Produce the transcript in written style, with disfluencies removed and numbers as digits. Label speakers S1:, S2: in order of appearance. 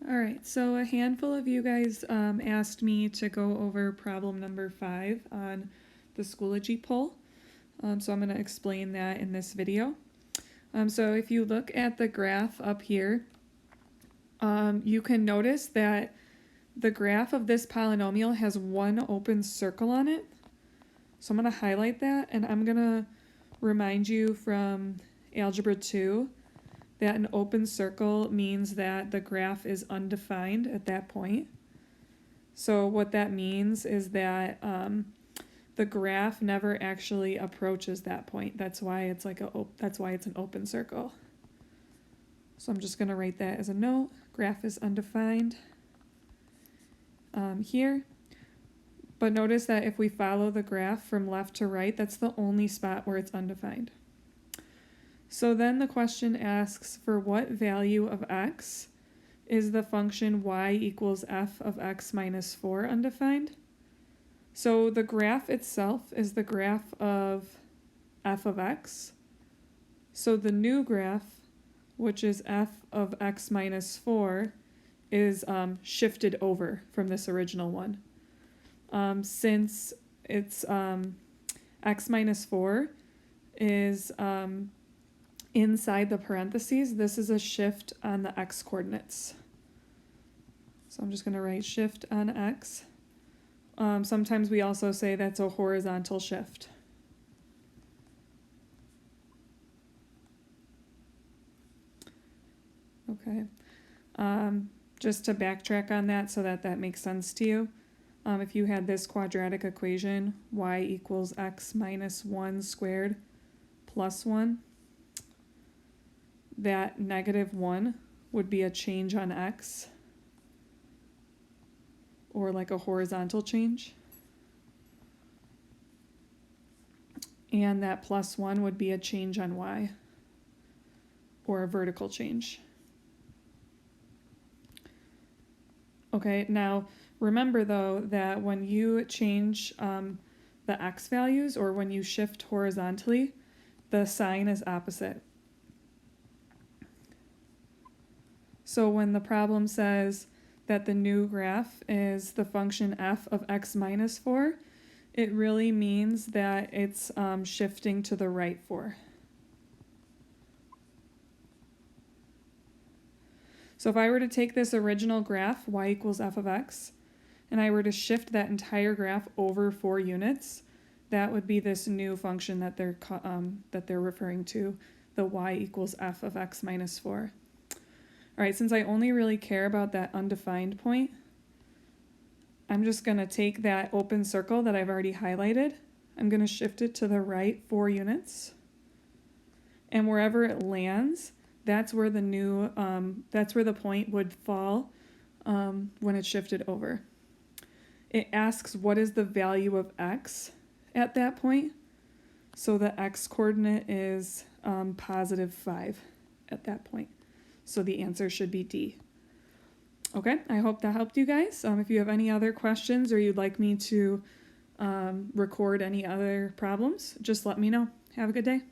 S1: All right, so a handful of you guys asked me to go over problem number 5 on the Schoology poll. So I'm going to explain that in this video. So if you look at the graph up here, you can notice that the graph of this polynomial has one open circle on it. So I'm going to highlight that, and I'm going to remind you from Algebra 2 that an open circle means that the graph is undefined at that point. So what that means is that the graph never actually approaches that point. That's why it's an open circle. So I'm just going to write that as a note. Graph is undefined here. But notice that if we follow the graph from left to right, that's the only spot where it's undefined. So then the question asks, for what value of x is the function y equals f of x minus 4 undefined? So the graph itself is the graph of f of x. So the new graph, which is f of x minus 4, is shifted over from this original one. Since it's x minus 4 is inside the parentheses, this is a shift on the x coordinates. So I'm just going to write shift on x. Sometimes we also say that's a horizontal shift. Okay. Just to backtrack on that so that that makes sense to you. If you had this quadratic equation, y equals x minus 1 squared plus 1, that negative 1 would be a change on x, or like a horizontal change. And that plus 1 would be a change on y, or a vertical change. Okay, now remember though that when you change the x values, or when you shift horizontally, the sign is opposite. So when the problem says that the new graph is the function f of x minus 4, it really means that it's shifting to the right 4. So if I were to take this original graph, y equals f of x, and I were to shift that entire graph over 4 units, that would be this new function that they're referring to, the y equals f of x minus 4. All right, since I only really care about that undefined point, I'm just going to take that open circle that I've already highlighted. I'm going to shift it to the right 4 units. And wherever it lands, that's where the point would fall when it's shifted over. It asks what is the value of x at that point. So the x coordinate is positive 5 at that point. So the answer should be D. Okay, I hope that helped you guys. If you have any other questions or you'd like me to record any other problems, just let me know. Have a good day.